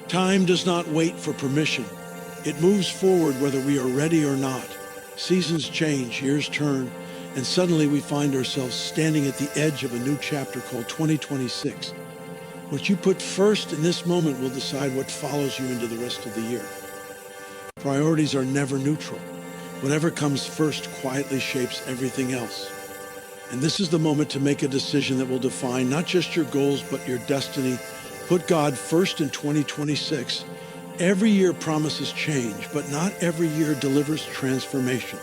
Time does not wait for permission. It moves forward whether we are ready or not. Seasons change, years turn, and suddenly we find ourselves standing at the edge of a new chapter called 2026. What you put first in this moment will decide what follows you into the rest of the year. Priorities are never neutral. Whatever comes first quietly shapes everything else. And this is the moment to make a decision that will define not just your goals, but your destiny. Put God first in 2026. Every year promises change, but not every year delivers transformation.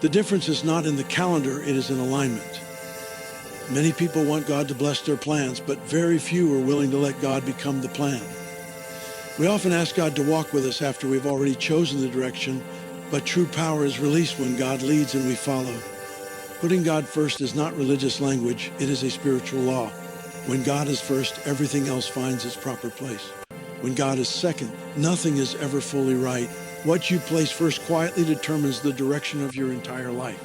The difference is not in the calendar, it is in alignment. Many people want God to bless their plans, but very few are willing to let God become the plan. We often ask God to walk with us after we've already chosen the direction, but true power is released when God leads and we follow. Putting God first is not religious language, it is a spiritual law. When God is first, everything else finds its proper place. When God is second, nothing is ever fully right. What you place first quietly determines the direction of your entire life.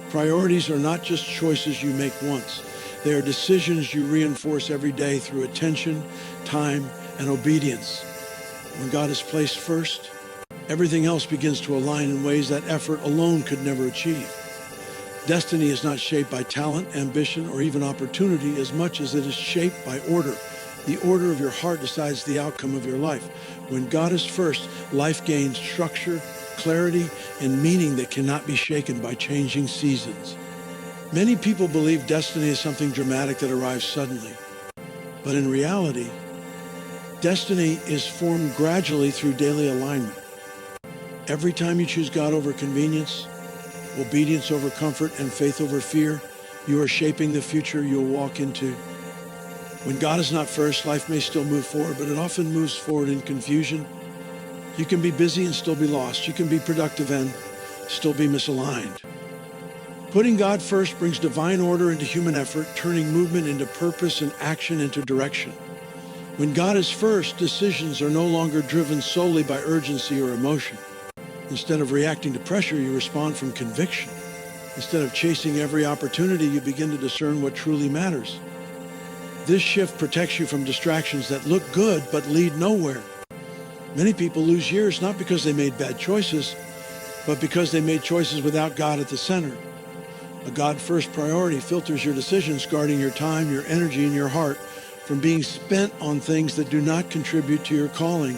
Priorities are not just choices you make once. They are decisions you reinforce every day through attention, time, and obedience. When God is placed first, everything else begins to align in ways that effort alone could never achieve. Destiny is not shaped by talent, ambition, or even opportunity as much as it is shaped by order. The order of your heart decides the outcome of your life. When God is first, life gains structure, clarity, and meaning that cannot be shaken by changing seasons. Many people believe destiny is something dramatic that arrives suddenly. But in reality, destiny is formed gradually through daily alignment. Every time you choose God over convenience, obedience over comfort, and faith over fear, you are shaping the future you'll walk into. When God is not first, life may still move forward, but it often moves forward in confusion. You can be busy and still be lost. You can be productive and still be misaligned. Putting God first brings divine order into human effort, turning movement into purpose and action into direction. When God is first, decisions are no longer driven solely by urgency or emotion. Instead of reacting to pressure, you respond from conviction. Instead of chasing every opportunity, you begin to discern what truly matters. This shift protects you from distractions that look good but lead nowhere. Many people lose years not because they made bad choices, but because they made choices without God at the center. A God-first priority filters your decisions, guarding your time, your energy, and your heart from being spent on things that do not contribute to your calling.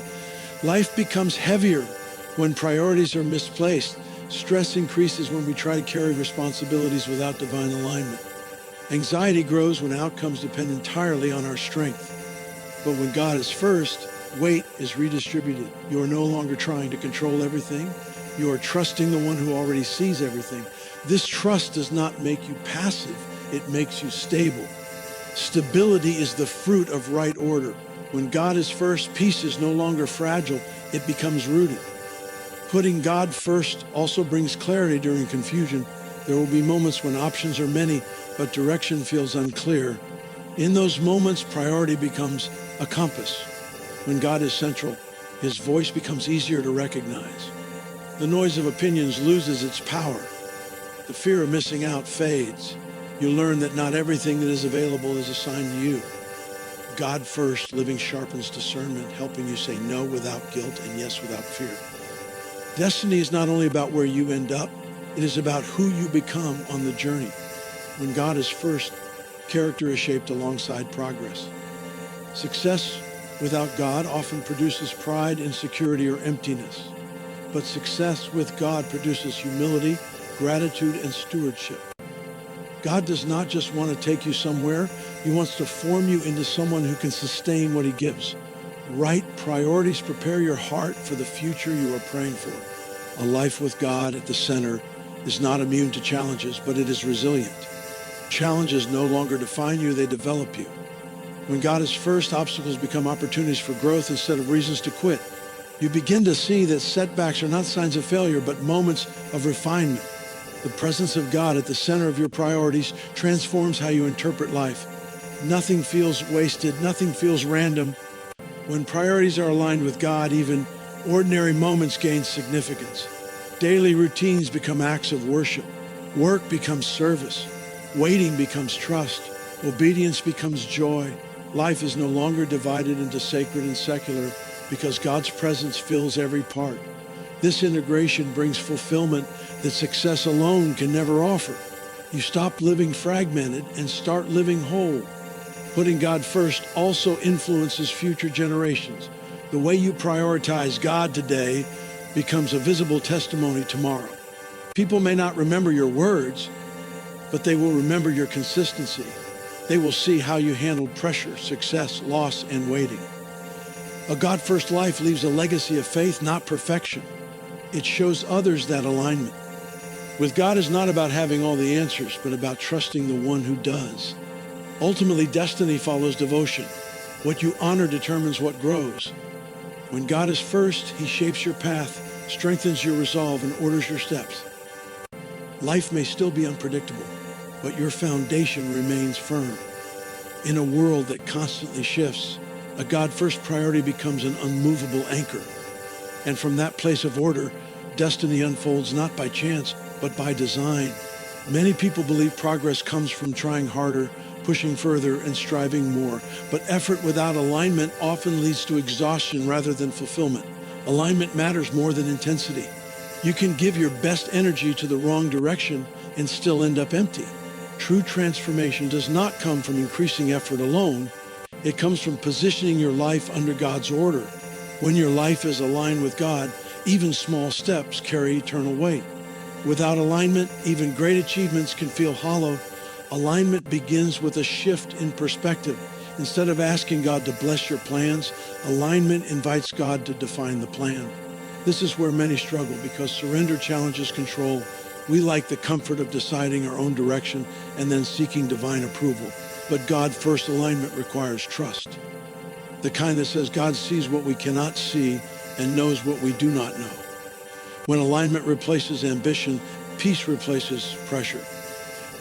Life becomes heavier when priorities are misplaced. Stress increases when we try to carry responsibilities without divine alignment. Anxiety grows when outcomes depend entirely on our strength. But when God is first, weight is redistributed. You are no longer trying to control everything. You are trusting the one who already sees everything. This trust does not make you passive. It makes you stable. Stability is the fruit of right order. When God is first, peace is no longer fragile. It becomes rooted. Putting God first also brings clarity during confusion. There will be moments when options are many, but direction feels unclear. In those moments, priority becomes a compass. When God is central, his voice becomes easier to recognize. The noise of opinions loses its power. The fear of missing out fades. You learn that not everything that is available is assigned to you. God first living sharpens discernment, helping you say no without guilt and yes without fear. Destiny is not only about where you end up, it is about who you become on the journey. When God is first, character is shaped alongside progress. Success without God often produces pride, insecurity, or emptiness. But success with God produces humility, gratitude, and stewardship. God does not just want to take you somewhere. He wants to form you into someone who can sustain what he gives. Right priorities prepare your heart for the future you are praying for. A life with God at the center is not immune to challenges, but it is resilient. Challenges no longer define you, they develop you. When God is first, obstacles become opportunities for growth instead of reasons to quit. You begin to see that setbacks are not signs of failure, but moments of refinement. The presence of God at the center of your priorities transforms how you interpret life. Nothing feels wasted, nothing feels random. When priorities are aligned with God, even ordinary moments gain significance. Daily routines become acts of worship. Work becomes service. Waiting becomes trust. Obedience becomes joy. Life is no longer divided into sacred and secular because God's presence fills every part. This integration brings fulfillment that success alone can never offer. You stop living fragmented and start living whole. Putting God first also influences future generations. The way you prioritize God today becomes a visible testimony tomorrow. People may not remember your words, but they will remember your consistency. They will see how you handled pressure, success, loss, and waiting. A God-first life leaves a legacy of faith, not perfection. It shows others that alignment. With God is not about having all the answers, but about trusting the one who does. Ultimately, destiny follows devotion. What you honor determines what grows. When God is first, he shapes your path, strengthens your resolve, and orders your steps. Life may still be unpredictable, but your foundation remains firm. In a world that constantly shifts, a God-first priority becomes an unmovable anchor. And from that place of order, destiny unfolds not by chance, but by design. Many people believe progress comes from trying harder, pushing further, and striving more. But effort without alignment often leads to exhaustion rather than fulfillment. Alignment matters more than intensity. You can give your best energy to the wrong direction and still end up empty. True transformation does not come from increasing effort alone. It comes from positioning your life under God's order. When your life is aligned with God, even small steps carry eternal weight. Without alignment, even great achievements can feel hollow. Alignment begins with a shift in perspective. Instead of asking God to bless your plans, alignment invites God to define the plan. This is where many struggle because surrender challenges control. We like the comfort of deciding our own direction and then seeking divine approval. But God-first alignment requires trust. The kind that says God sees what we cannot see and knows what we do not know. When alignment replaces ambition, peace replaces pressure.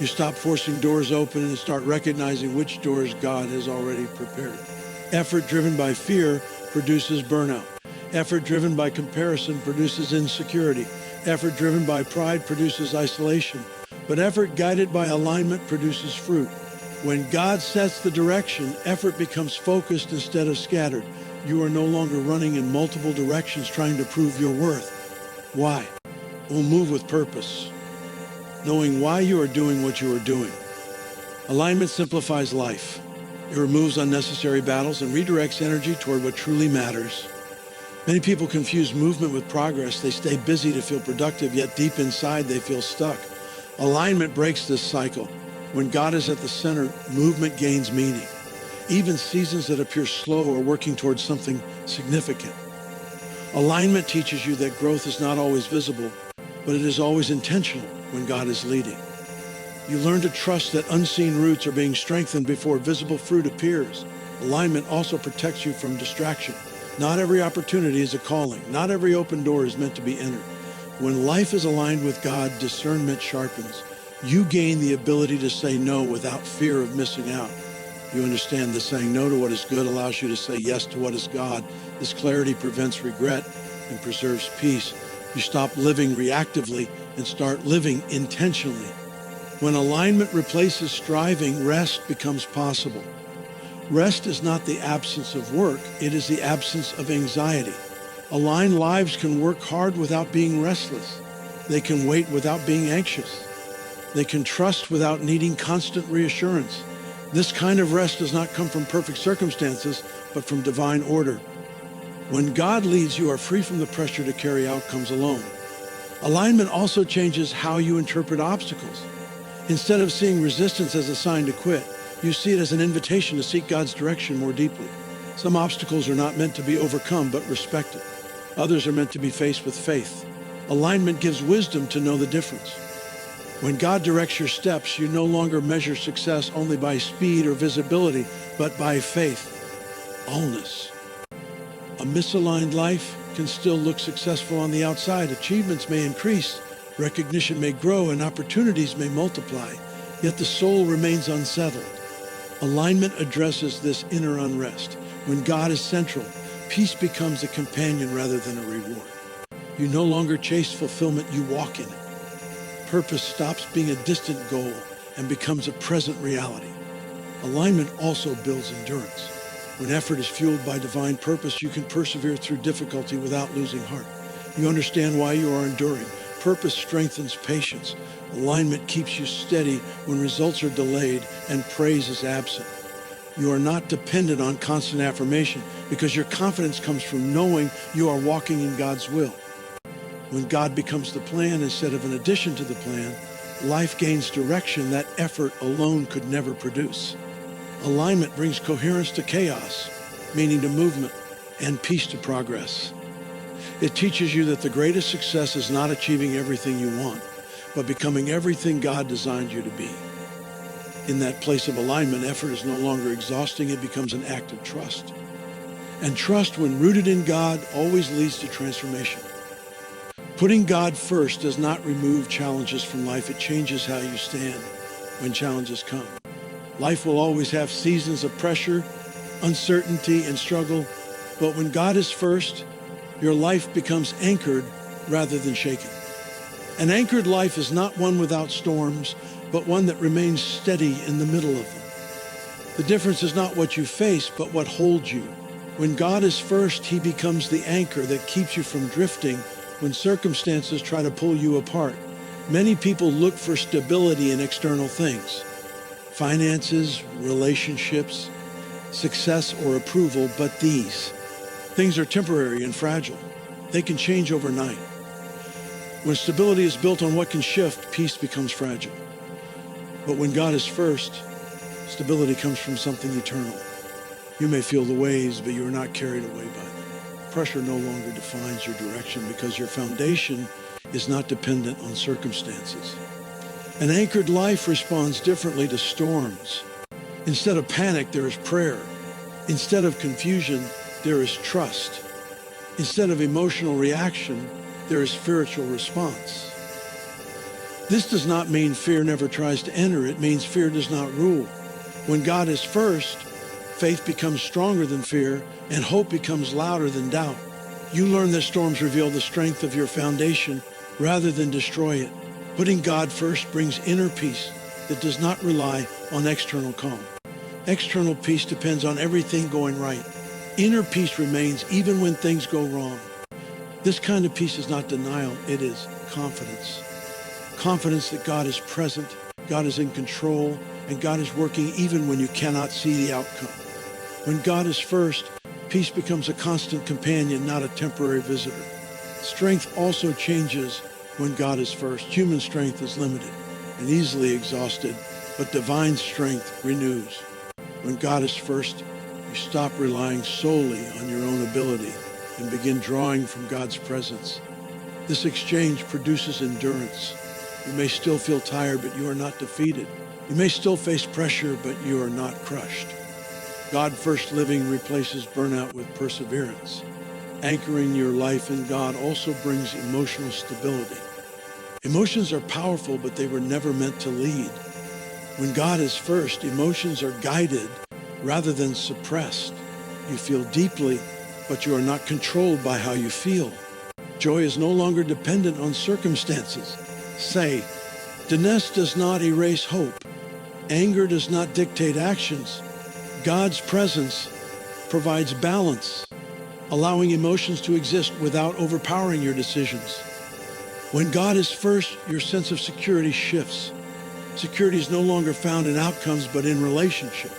You stop forcing doors open and start recognizing which doors God has already prepared. Effort driven by fear produces burnout. Effort driven by comparison produces insecurity. Effort driven by pride produces isolation. But effort guided by alignment produces fruit. When God sets the direction, effort becomes focused instead of scattered. You are no longer running in multiple directions trying to prove your worth. Why? We'll move with purpose, knowing why you are doing what you are doing. Alignment simplifies life. It removes unnecessary battles and redirects energy toward what truly matters. Many people confuse movement with progress. They stay busy to feel productive, yet deep inside they feel stuck. Alignment breaks this cycle. When God is at the center, movement gains meaning. Even seasons that appear slow are working towards something significant. Alignment teaches you that growth is not always visible, but it is always intentional when God is leading. You learn to trust that unseen roots are being strengthened before visible fruit appears. Alignment also protects you from distraction. Not every opportunity is a calling. Not every open door is meant to be entered. When life is aligned with God, discernment sharpens. You gain the ability to say no without fear of missing out. You understand that saying no to what is good allows you to say yes to what is God. This clarity prevents regret and preserves peace. You stop living reactively and start living intentionally. When alignment replaces striving, rest becomes possible. Rest is not the absence of work, it is the absence of anxiety. Aligned lives can work hard without being restless. They can wait without being anxious. They can trust without needing constant reassurance. This kind of rest does not come from perfect circumstances, but from divine order. When God leads, you are free from the pressure to carry outcomes alone. Alignment also changes how you interpret obstacles. Instead of seeing resistance as a sign to quit, you see it as an invitation to seek God's direction more deeply. Some obstacles are not meant to be overcome, but respected. Others are meant to be faced with faith. Alignment gives wisdom to know the difference. When God directs your steps, you no longer measure success only by speed or visibility, but by faith, allness. A misaligned life can still look successful on the outside. Achievements may increase, recognition may grow, and opportunities may multiply, yet the soul remains unsettled. Alignment addresses this inner unrest. When God is central, peace becomes a companion rather than a reward. You no longer chase fulfillment, you walk in it. Purpose stops being a distant goal and becomes a present reality. Alignment also builds endurance. When effort is fueled by divine purpose, you can persevere through difficulty without losing heart. You understand why you are enduring. Purpose strengthens patience. Alignment keeps you steady when results are delayed and praise is absent. You are not dependent on constant affirmation because your confidence comes from knowing you are walking in God's will. When God becomes the plan instead of an addition to the plan, life gains direction that effort alone could never produce. Alignment brings coherence to chaos, meaning to movement, and peace to progress. It teaches you that the greatest success is not achieving everything you want, but becoming everything God designed you to be. In that place of alignment, effort is no longer exhausting, it becomes an act of trust. And trust, when rooted in God, always leads to transformation. Putting God first does not remove challenges from life, it changes how you stand when challenges come. Life will always have seasons of pressure, uncertainty, and struggle, but when God is first, your life becomes anchored rather than shaken. An anchored life is not one without storms, but one that remains steady in the middle of them. The difference is not what you face, but what holds you. When God is first, he becomes the anchor that keeps you from drifting when circumstances try to pull you apart. Many people look for stability in external things. Finances, relationships, success, or approval, but these things are temporary and fragile. They can change overnight. When stability is built on what can shift, peace becomes fragile. But when God is first, stability comes from something eternal. You may feel the waves, but you are not carried away by them. Pressure no longer defines your direction because your foundation is not dependent on circumstances. An anchored life responds differently to storms. Instead of panic, there is prayer. Instead of confusion, there is trust. Instead of emotional reaction, there is spiritual response. This does not mean fear never tries to enter. It means fear does not rule. When God is first, faith becomes stronger than fear, and hope becomes louder than doubt. You learn that storms reveal the strength of your foundation rather than destroy it. Putting God first brings inner peace that does not rely on external calm. External peace depends on everything going right. Inner peace remains even when things go wrong. This kind of peace is not denial, it is confidence. Confidence that God is present, God is in control, and God is working even when you cannot see the outcome. When God is first, peace becomes a constant companion, not a temporary visitor. Strength also changes when God is first. Human strength is limited and easily exhausted, but divine strength renews. When God is first, you stop relying solely on your own ability and begin drawing from God's presence. This exchange produces endurance. You may still feel tired, but you are not defeated. You may still face pressure, but you are not crushed. God first living replaces burnout with perseverance. Anchoring your life in God also brings emotional stability. Emotions are powerful, but they were never meant to lead. When God is first, emotions are guided rather than suppressed. You feel deeply, but you are not controlled by how you feel. Joy is no longer dependent on circumstances. Say, Dinesh does not erase hope. Anger does not dictate actions. God's presence provides balance, allowing emotions to exist without overpowering your decisions. When God is first, your sense of security shifts. Security is no longer found in outcomes, but in relationship.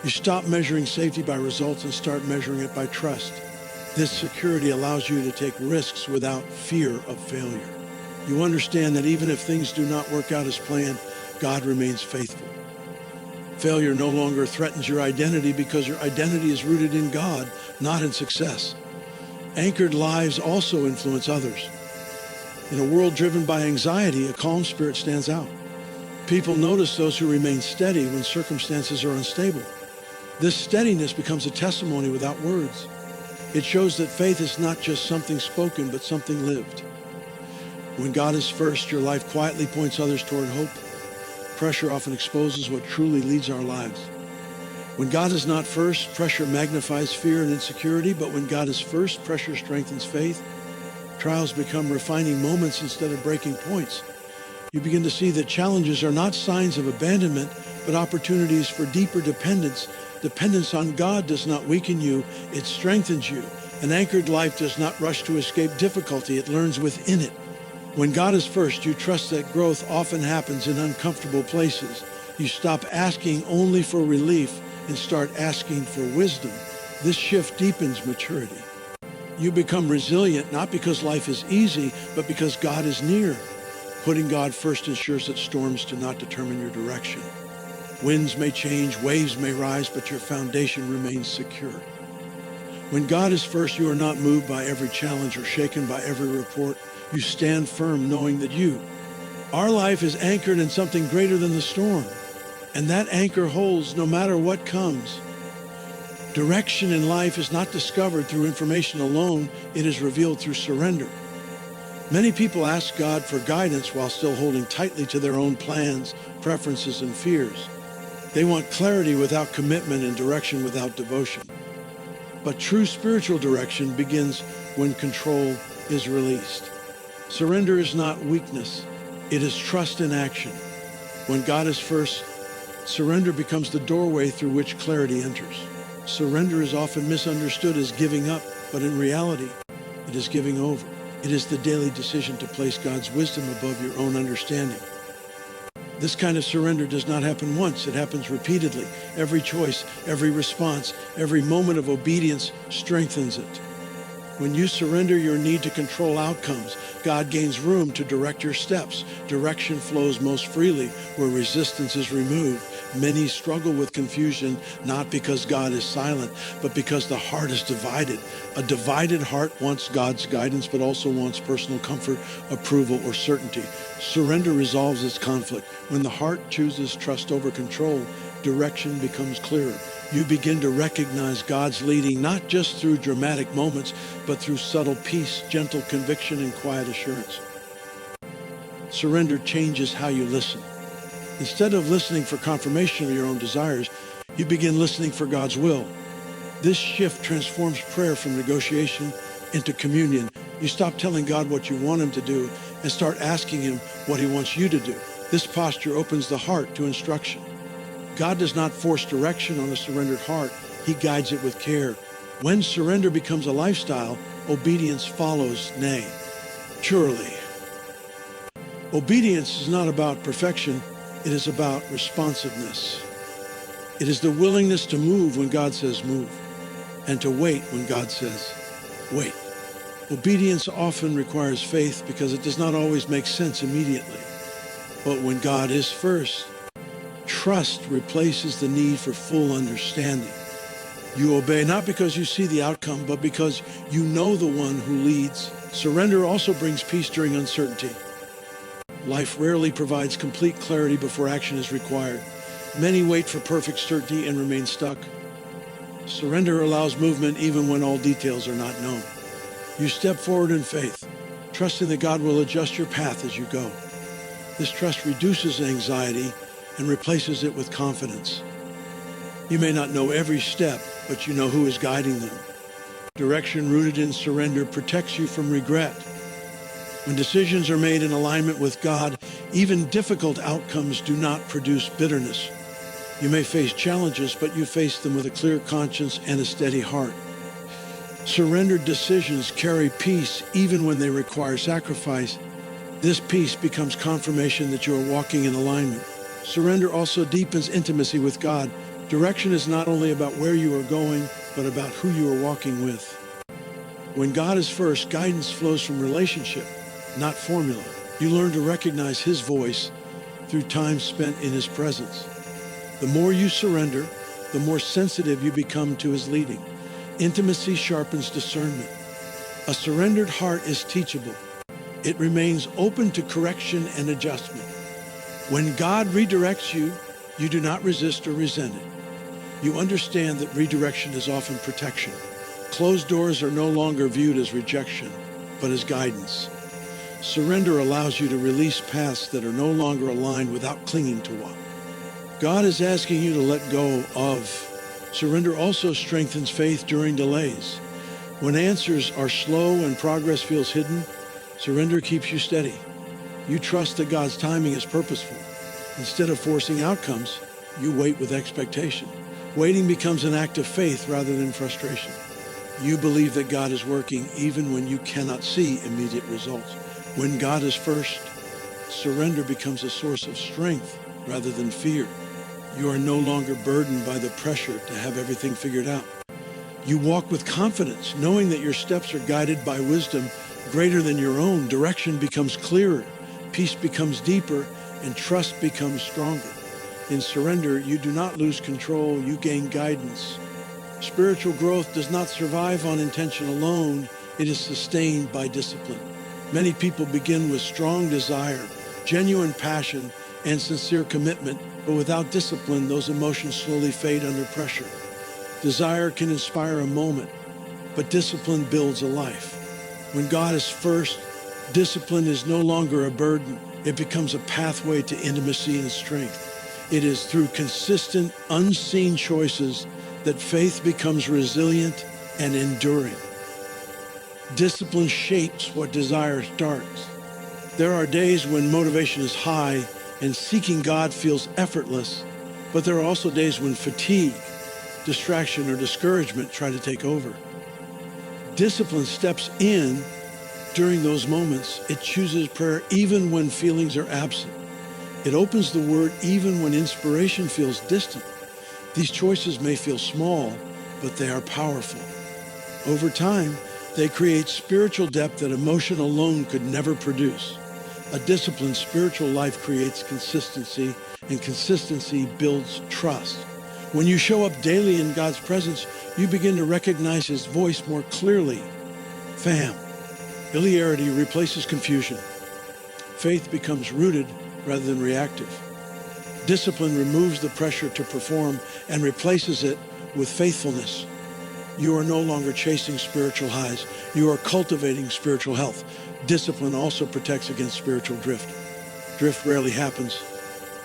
You stop measuring safety by results and start measuring it by trust. This security allows you to take risks without fear of failure. You understand that even if things do not work out as planned, God remains faithful. Failure no longer threatens your identity because your identity is rooted in God, not in success. Anchored lives also influence others. In a world driven by anxiety, a calm spirit stands out. People notice those who remain steady when circumstances are unstable. This steadiness becomes a testimony without words. It shows that faith is not just something spoken, but something lived. When God is first, your life quietly points others toward hope. Pressure often exposes what truly leads our lives. When God is not first, pressure magnifies fear and insecurity, but when God is first, pressure strengthens faith. Trials become refining moments instead of breaking points. You begin to see that challenges are not signs of abandonment, but opportunities for deeper dependence. Dependence on God does not weaken you, it strengthens you. An anchored life does not rush to escape difficulty, it learns within it. When God is first, you trust that growth often happens in uncomfortable places. You stop asking only for relief and start asking for wisdom. This shift deepens maturity. You become resilient not because life is easy, but because God is near. Putting God first ensures that storms do not determine your direction. Winds may change, waves may rise, but your foundation remains secure. When God is first, you are not moved by every challenge or shaken by every report. You stand firm knowing that our life is anchored in something greater than the storm. And that anchor holds no matter what comes. Direction in life is not discovered through information alone, it is revealed through surrender. Many people ask God for guidance while still holding tightly to their own plans, preferences, and fears. They want clarity without commitment and direction without devotion. But true spiritual direction begins when control is released. Surrender is not weakness, it is trust in action. When God is first, surrender becomes the doorway through which clarity enters. Surrender is often misunderstood as giving up, but in reality, it is giving over. It is the daily decision to place God's wisdom above your own understanding. This kind of surrender does not happen once, it happens repeatedly. Every choice, every response, every moment of obedience strengthens it. When you surrender your need to control outcomes, God gains room to direct your steps. Direction flows most freely where resistance is removed. Many struggle with confusion, not because God is silent, but because the heart is divided. A divided heart wants God's guidance, but also wants personal comfort, approval, or certainty. Surrender resolves this conflict. When the heart chooses trust over control, direction becomes clearer. You begin to recognize God's leading not just through dramatic moments, but through subtle peace, gentle conviction, and quiet assurance. Surrender changes how you listen. Instead of listening for confirmation of your own desires, you begin listening for God's will. This shift transforms prayer from negotiation into communion. You stop telling God what you want him to do and start asking him what he wants you to do. This posture opens the heart to instruction. God does not force direction on a surrendered heart. He guides it with care. When surrender becomes a lifestyle, obedience follows naturally. Obedience is not about perfection. It is about responsiveness. It is the willingness to move when God says move, and to wait when God says wait. Obedience often requires faith because it does not always make sense immediately. But when God is first, trust replaces the need for full understanding. You obey not because you see the outcome, but because you know the one who leads. Surrender also brings peace during uncertainty. Life rarely provides complete clarity before action is required. Many wait for perfect certainty and remain stuck. Surrender allows movement even when all details are not known. You step forward in faith, trusting that God will adjust your path as you go. This trust reduces anxiety and replaces it with confidence. You may not know every step, but you know who is guiding them. Direction rooted in surrender protects you from regret. When decisions are made in alignment with God, even difficult outcomes do not produce bitterness. You may face challenges, but you face them with a clear conscience and a steady heart. Surrendered decisions carry peace even when they require sacrifice. This peace becomes confirmation that you are walking in alignment. Surrender also deepens intimacy with God. Direction is not only about where you are going, but about who you are walking with. When God is first, guidance flows from relationship, not formula. You learn to recognize his voice through time spent in his presence. The more you surrender, the more sensitive you become to his leading. Intimacy sharpens discernment. A surrendered heart is teachable. It remains open to correction and adjustment. When God redirects you, you do not resist or resent it. You understand that redirection is often protection. Closed doors are no longer viewed as rejection, but as guidance. Surrender allows you to release paths that are no longer aligned without clinging to one. God is asking you to let go of. Surrender also strengthens faith during delays. When answers are slow and progress feels hidden, surrender keeps you steady. You trust that God's timing is purposeful. Instead of forcing outcomes, You wait with expectation. Waiting becomes an act of faith rather than frustration. You believe that God is working even when you cannot see immediate results. When God is first, surrender becomes a source of strength rather than fear. You are no longer burdened by the pressure to have everything figured out. You walk with confidence, knowing that your steps are guided by wisdom greater than your own. Direction becomes clearer, peace becomes deeper, and trust becomes stronger. In surrender, you do not lose control, you gain guidance. Spiritual growth does not survive on intention alone, it is sustained by discipline. Many people begin with strong desire, genuine passion, and sincere commitment, but without discipline, those emotions slowly fade under pressure. Desire can inspire a moment, but discipline builds a life. When God is first, discipline is no longer a burden. It becomes a pathway to intimacy and strength. It is through consistent, unseen choices that faith becomes resilient and enduring. Discipline shapes what desire starts. There are days when motivation is high and seeking God feels effortless, but there are also days when fatigue, distraction, or discouragement try to take over. Discipline steps in during those moments. It chooses prayer even when feelings are absent. It opens the Word even when inspiration feels distant. These choices may feel small, but they are powerful. Over time, they create spiritual depth that emotion alone could never produce. A disciplined spiritual life creates consistency, and consistency builds trust. When you show up daily in God's presence, you begin to recognize His voice more clearly. Familiarity replaces confusion. Faith becomes rooted rather than reactive. Discipline removes the pressure to perform and replaces it with faithfulness. You are no longer chasing spiritual highs. You are cultivating spiritual health. Discipline also protects against spiritual drift. Drift rarely happens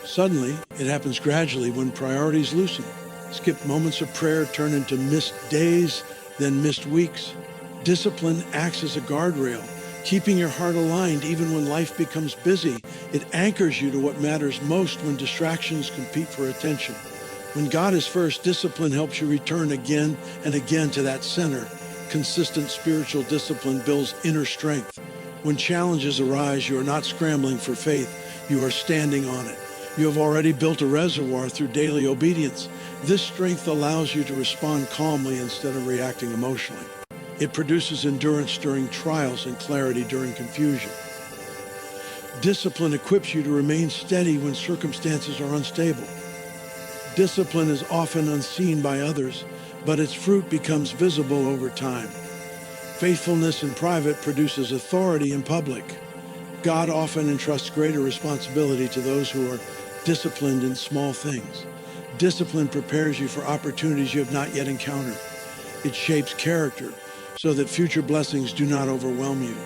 suddenly. It happens gradually when priorities loosen. Skipped moments of prayer turn into missed days, then missed weeks. Discipline acts as a guardrail, keeping your heart aligned even when life becomes busy. It anchors you to what matters most when distractions compete for attention. When God is first, discipline helps you return again and again to that center. Consistent spiritual discipline builds inner strength. When challenges arise, you are not scrambling for faith, you are standing on it. You have already built a reservoir through daily obedience. This strength allows you to respond calmly instead of reacting emotionally. It produces endurance during trials and clarity during confusion. Discipline equips you to remain steady when circumstances are unstable. Discipline is often unseen by others, but its fruit becomes visible over time. Faithfulness in private produces authority in public. God often entrusts greater responsibility to those who are disciplined in small things. Discipline prepares you for opportunities you have not yet encountered. It shapes character so that future blessings do not overwhelm you.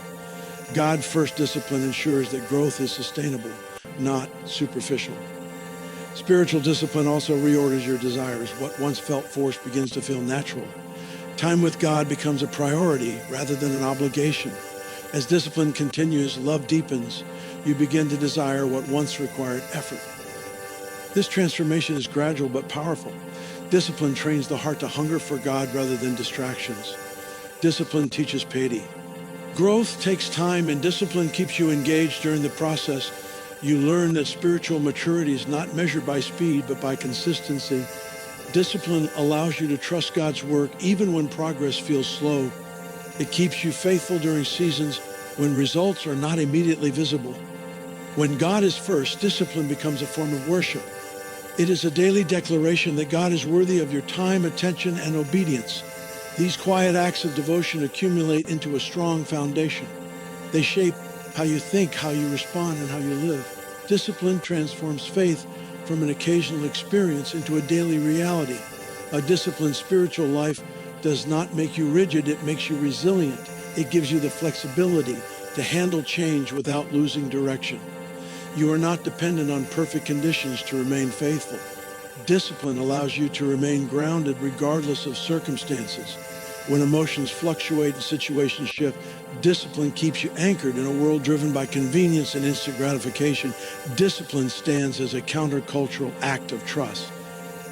God-first discipline ensures that growth is sustainable, not superficial. Spiritual discipline also reorders your desires. What once felt forced begins to feel natural. Time with God becomes a priority rather than an obligation. As discipline continues, love deepens. You begin to desire what once required effort. This transformation is gradual but powerful. Discipline trains the heart to hunger for God rather than distractions. Discipline teaches piety. Growth takes time, and discipline keeps you engaged during the process. You learn that spiritual maturity is not measured by speed, but by consistency. Discipline allows you to trust God's work even when progress feels slow. It keeps you faithful during seasons when results are not immediately visible. When God is first, discipline becomes a form of worship. It is a daily declaration that God is worthy of your time, attention, and obedience. These quiet acts of devotion accumulate into a strong foundation. They shape how you think, how you respond, and how you live. Discipline transforms faith from an occasional experience into a daily reality. A disciplined spiritual life does not make you rigid, it makes you resilient. It gives you the flexibility to handle change without losing direction. You are not dependent on perfect conditions to remain faithful. Discipline allows you to remain grounded regardless of circumstances. When emotions fluctuate and situations shift, discipline keeps you anchored in a world driven by convenience and instant gratification. Discipline stands as a countercultural act of trust.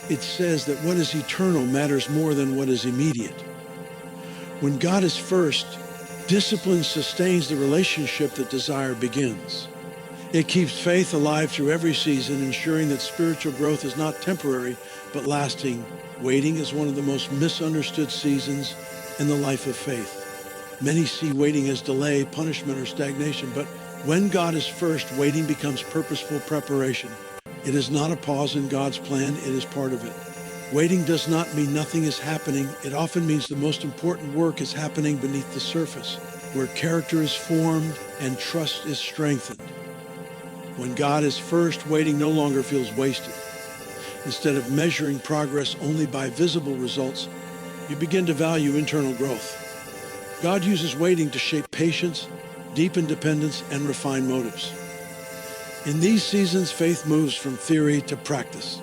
It says that what is eternal matters more than what is immediate. When God is first, discipline sustains the relationship that desire begins. It keeps faith alive through every season, ensuring that spiritual growth is not temporary, but lasting. Waiting is one of the most misunderstood seasons in the life of faith. Many see waiting as delay, punishment, or stagnation, but when God is first, waiting becomes purposeful preparation. It is not a pause in God's plan, it is part of it. Waiting does not mean nothing is happening. It often means the most important work is happening beneath the surface, where character is formed and trust is strengthened. When God is first, waiting no longer feels wasted. Instead of measuring progress only by visible results, you begin to value internal growth. God uses waiting to shape patience, deepen dependence, and refine motives. In these seasons, faith moves from theory to practice.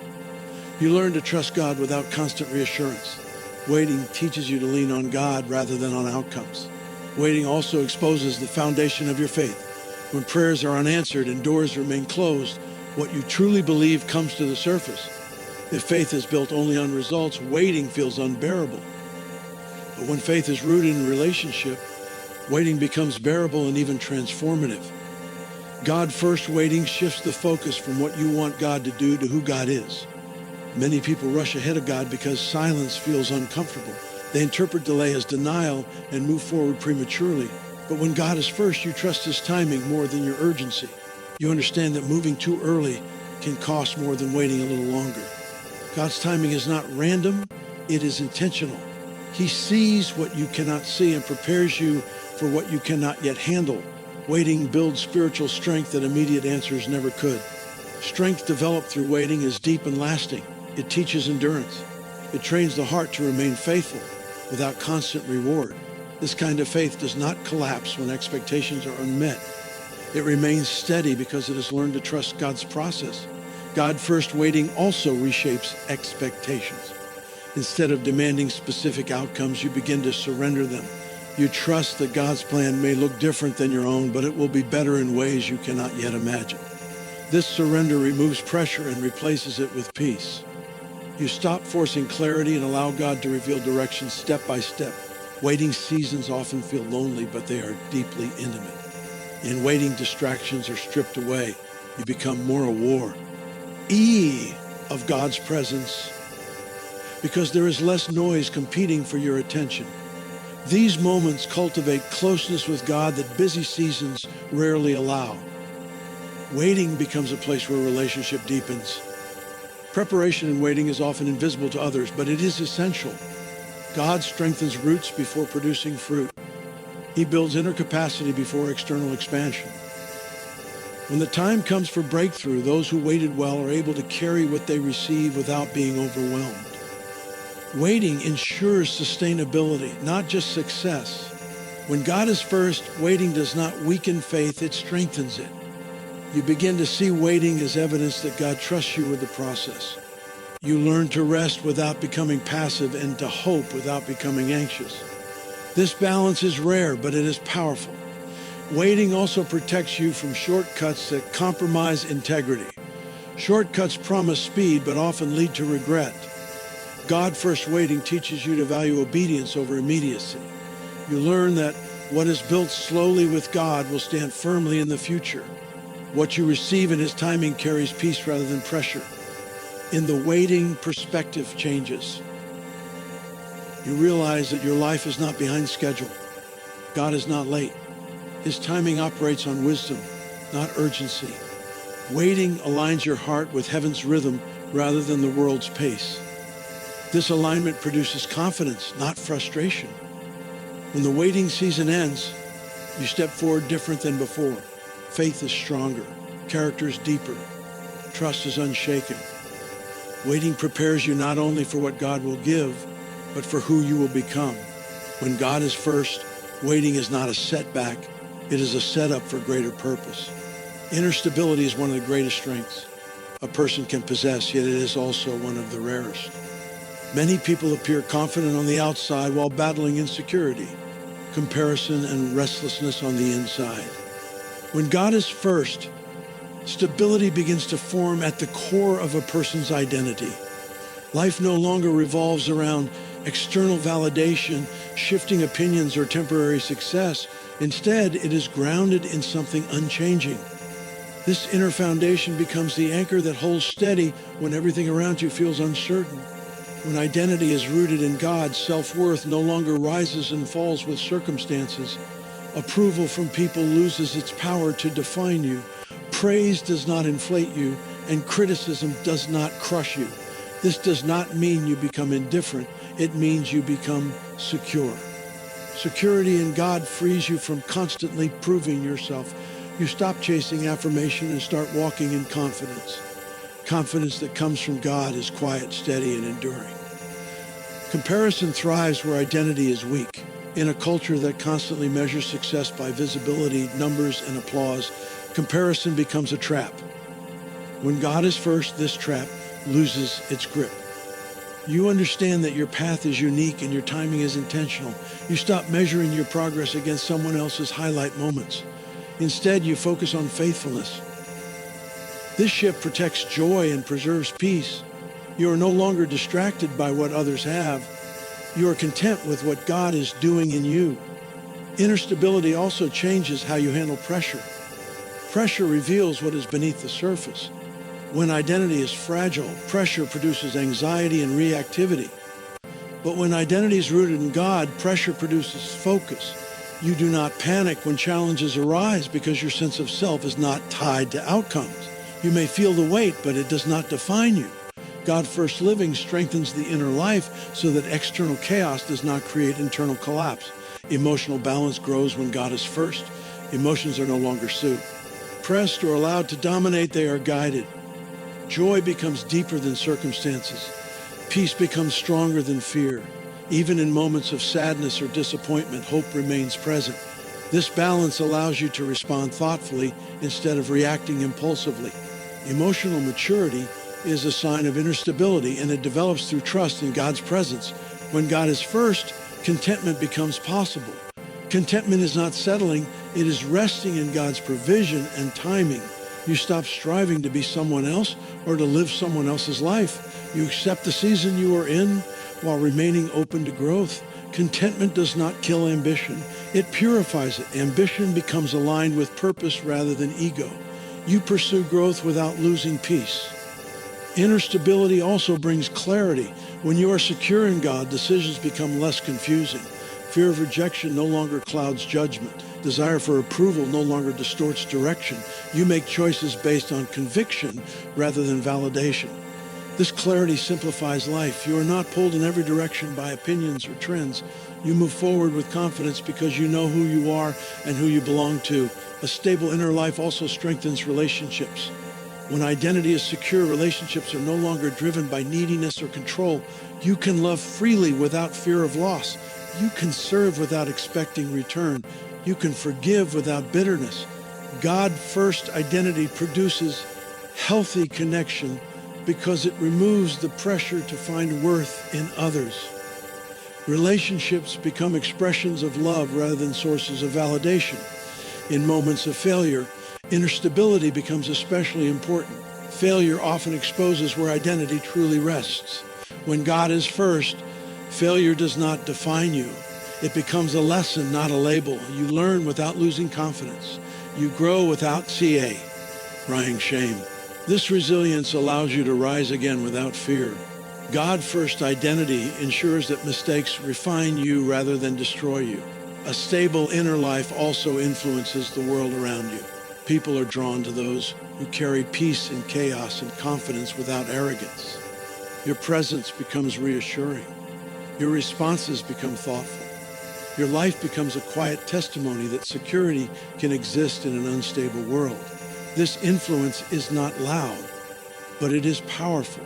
You learn to trust God without constant reassurance. Waiting teaches you to lean on God rather than on outcomes. Waiting also exposes the foundation of your faith. When prayers are unanswered and doors remain closed, what you truly believe comes to the surface. If faith is built only on results, waiting feels unbearable. But when faith is rooted in relationship, waiting becomes bearable and even transformative. God first waiting shifts the focus from what you want God to do to who God is. Many people rush ahead of God because silence feels uncomfortable. They interpret delay as denial and move forward prematurely. But when God is first, you trust His timing more than your urgency. You understand that moving too early can cost more than waiting a little longer. God's timing is not random, it is intentional. He sees what you cannot see and prepares you for what you cannot yet handle. Waiting builds spiritual strength that immediate answers never could. Strength developed through waiting is deep and lasting. It teaches endurance. It trains the heart to remain faithful without constant reward. This kind of faith does not collapse when expectations are unmet. It remains steady because it has learned to trust God's process. God first waiting also reshapes expectations. Instead of demanding specific outcomes, you begin to surrender them. You trust that God's plan may look different than your own, but it will be better in ways you cannot yet imagine. This surrender removes pressure and replaces it with peace. You stop forcing clarity and allow God to reveal direction step by step. Waiting seasons often feel lonely, but they are deeply intimate. In waiting, distractions are stripped away. You become more aware of God's presence because there is less noise competing for your attention. These moments cultivate closeness with God that busy seasons rarely allow. Waiting becomes a place where relationship deepens. Preparation in waiting is often invisible to others, but it is essential. God strengthens roots before producing fruit. He builds inner capacity before external expansion. When the time comes for breakthrough, those who waited well are able to carry what they receive without being overwhelmed. Waiting ensures sustainability, not just success. When God is first, waiting does not weaken faith, it strengthens it. You begin to see waiting as evidence that God trusts you with the process. You learn to rest without becoming passive and to hope without becoming anxious. This balance is rare, but it is powerful. Waiting also protects you from shortcuts that compromise integrity. Shortcuts promise speed, but often lead to regret. God first waiting teaches you to value obedience over immediacy. You learn that what is built slowly with God will stand firmly in the future. What you receive in His timing carries peace rather than pressure. In the waiting, perspective changes. You realize that your life is not behind schedule. God is not late. His timing operates on wisdom, not urgency. Waiting aligns your heart with heaven's rhythm rather than the world's pace. This alignment produces confidence, not frustration. When the waiting season ends, you step forward different than before. Faith is stronger, character is deeper, trust is unshaken. Waiting prepares you not only for what God will give, but for who you will become. When God is first, waiting is not a setback, it is a setup for greater purpose. Inner stability is one of the greatest strengths a person can possess, yet it is also one of the rarest. Many people appear confident on the outside while battling insecurity, comparison, and restlessness on the inside. When God is first, stability begins to form at the core of a person's identity. Life no longer revolves around external validation, shifting opinions, or temporary success. Instead, it is grounded in something unchanging. This inner foundation becomes the anchor that holds steady when everything around you feels uncertain. When identity is rooted in God, self-worth no longer rises and falls with circumstances. Approval from people loses its power to define you. Praise does not inflate you, and criticism does not crush you. This does not mean you become indifferent. It means you become secure. Security in God frees you from constantly proving yourself. You stop chasing affirmation and start walking in confidence. Confidence that comes from God is quiet, steady, and enduring. Comparison thrives where identity is weak. In a culture that constantly measures success by visibility, numbers, and applause, comparison becomes a trap. When God is first, this trap loses its grip. You understand that your path is unique and your timing is intentional. You stop measuring your progress against someone else's highlight moments. Instead, you focus on faithfulness. This shift protects joy and preserves peace. You are no longer distracted by what others have. You are content with what God is doing in you. Inner stability also changes how you handle pressure. Pressure reveals what is beneath the surface. When identity is fragile, pressure produces anxiety and reactivity. But when identity is rooted in God, pressure produces focus. You do not panic when challenges arise because your sense of self is not tied to outcomes. You may feel the weight, but it does not define you. God-first living strengthens the inner life so that external chaos does not create internal collapse. Emotional balance grows when God is first. Emotions are no longer suppressed or allowed to dominate, they are guided. Joy becomes deeper than circumstances. Peace becomes stronger than fear. Even in moments of sadness or disappointment, hope remains present. This balance allows you to respond thoughtfully instead of reacting impulsively. Emotional maturity is a sign of inner stability, and it develops through trust in God's presence. When God is first, contentment becomes possible. Contentment is not settling, it is resting in God's provision and timing. You stop striving to be someone else or to live someone else's life. You accept the season you are in while remaining open to growth. Contentment does not kill ambition. It purifies it. Ambition becomes aligned with purpose rather than ego. You pursue growth without losing peace. Inner stability also brings clarity. When you are secure in God, decisions become less confusing. Fear of rejection no longer clouds judgment. Desire for approval no longer distorts direction. You make choices based on conviction rather than validation. This clarity simplifies life. You are not pulled in every direction by opinions or trends. You move forward with confidence because you know who you are and who you belong to. A stable inner life also strengthens relationships. When identity is secure, relationships are no longer driven by neediness or control. You can love freely without fear of loss. You can serve without expecting return. You can forgive without bitterness. God-first identity produces healthy connection because it removes the pressure to find worth in others. Relationships become expressions of love rather than sources of validation. In moments of failure, inner stability becomes especially important. Failure often exposes where identity truly rests. When God is first, failure does not define you. It becomes a lesson, not a label. You learn without losing confidence. You grow without crying shame. This resilience allows you to rise again without fear. God-first identity ensures that mistakes refine you rather than destroy you. A stable inner life also influences the world around you. People are drawn to those who carry peace in chaos and confidence without arrogance. Your presence becomes reassuring. Your responses become thoughtful. Your life becomes a quiet testimony that security can exist in an unstable world. This influence is not loud, but it is powerful.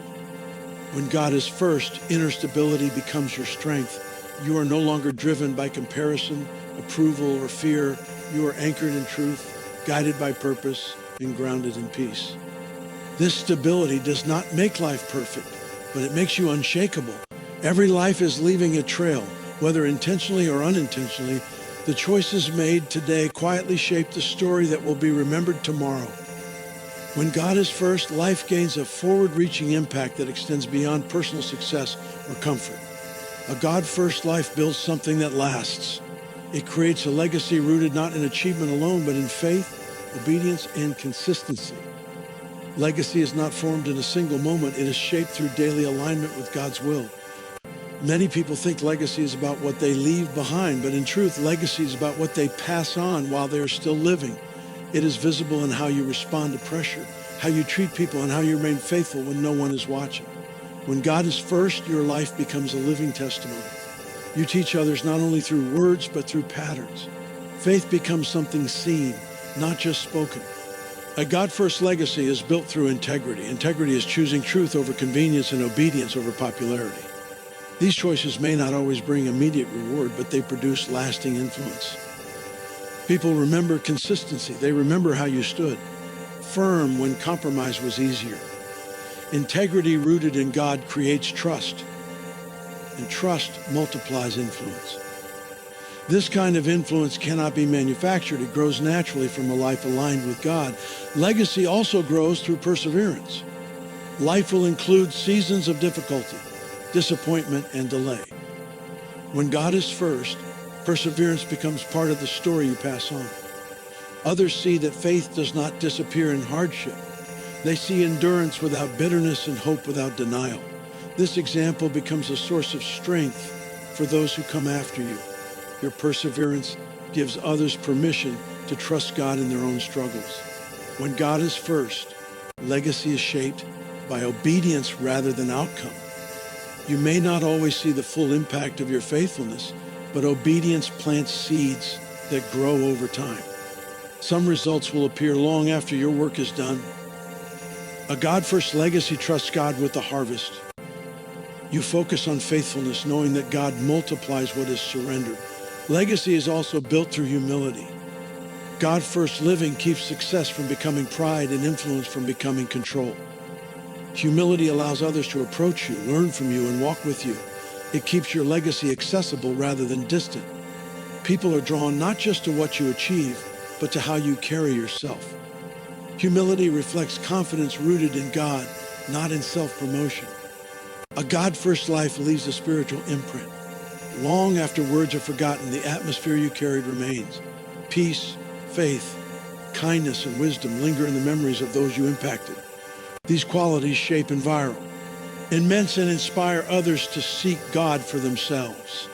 When God is first, inner stability becomes your strength. You are no longer driven by comparison, approval, or fear. You are anchored in truth, guided by purpose, and grounded in peace. This stability does not make life perfect, but it makes you unshakable. Every life is leaving a trail, whether intentionally or unintentionally. The choices made today quietly shape the story that will be remembered tomorrow. When God is first, life gains a forward-reaching impact that extends beyond personal success or comfort. A God-first life builds something that lasts. It creates a legacy rooted not in achievement alone, but in faith, obedience, and consistency. Legacy is not formed in a single moment. It is shaped through daily alignment with God's will. Many people think legacy is about what they leave behind, but in truth, legacy is about what they pass on while they are still living. It is visible in how you respond to pressure, how you treat people, and how you remain faithful when no one is watching. When God is first, your life becomes a living testimony. You teach others not only through words, but through patterns. Faith becomes something seen, not just spoken. A God-first legacy is built through integrity. Integrity is choosing truth over convenience and obedience over popularity. These choices may not always bring immediate reward, but they produce lasting influence. People remember consistency. They remember how you stood, firm when compromise was easier. Integrity rooted in God creates trust, and trust multiplies influence. This kind of influence cannot be manufactured. It grows naturally from a life aligned with God. Legacy also grows through perseverance. Life will include seasons of difficulty, disappointment, and delay. When God is first, perseverance becomes part of the story you pass on. Others see that faith does not disappear in hardship. They see endurance without bitterness and hope without denial. This example becomes a source of strength for those who come after you. Your perseverance gives others permission to trust God in their own struggles. When God is first, legacy is shaped by obedience rather than outcome. You may not always see the full impact of your faithfulness, but obedience plants seeds that grow over time. Some results will appear long after your work is done. A God-first legacy trusts God with the harvest. You focus on faithfulness, knowing that God multiplies what is surrendered. Legacy is also built through humility. God-first living keeps success from becoming pride and influence from becoming control. Humility allows others to approach you, learn from you, and walk with you. It keeps your legacy accessible rather than distant. People are drawn not just to what you achieve, but to how you carry yourself. Humility reflects confidence rooted in God, not in self-promotion. A God-first life leaves a spiritual imprint. Long after words are forgotten, the atmosphere you carried remains. Peace, faith, kindness, and wisdom linger in the memories of those you impacted. These qualities shape and viral, immense, and inspire others to seek God for themselves.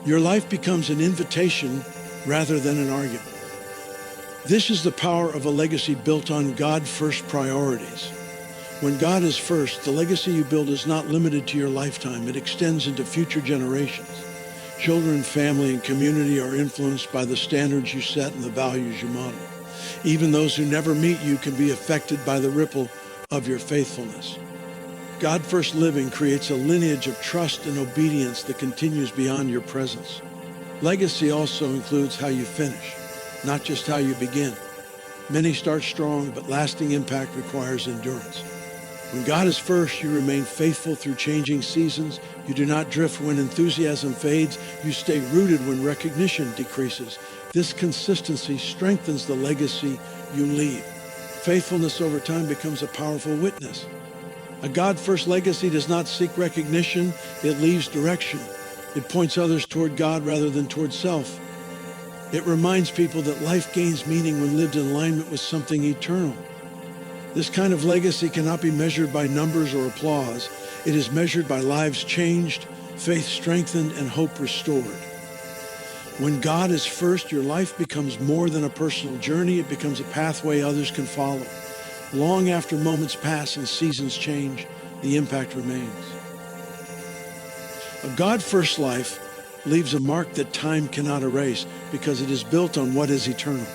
Your life becomes an invitation rather than an argument. This is the power of a legacy built on God-first priorities. When God is first, the legacy you build is not limited to your lifetime. It extends into future generations. Children, family, and community are influenced by the standards you set and the values you model. Even those who never meet you can be affected by the ripple of your faithfulness. God-first living creates a lineage of trust and obedience that continues beyond your presence. Legacy also includes how you finish, not just how you begin. Many start strong, but lasting impact requires endurance. When God is first, you remain faithful through changing seasons. You do not drift when enthusiasm fades. You stay rooted when recognition decreases. This consistency strengthens the legacy you leave. Faithfulness over time becomes a powerful witness. A God-first legacy does not seek recognition. It leaves direction. It points others toward God rather than toward self. It reminds people that life gains meaning when lived in alignment with something eternal. This kind of legacy cannot be measured by numbers or applause. It is measured by lives changed, faith strengthened, and hope restored. When God is first, your life becomes more than a personal journey. It becomes a pathway others can follow. Long after moments pass and seasons change, the impact remains. A God-first life leaves a mark that time cannot erase because it is built on what is eternal.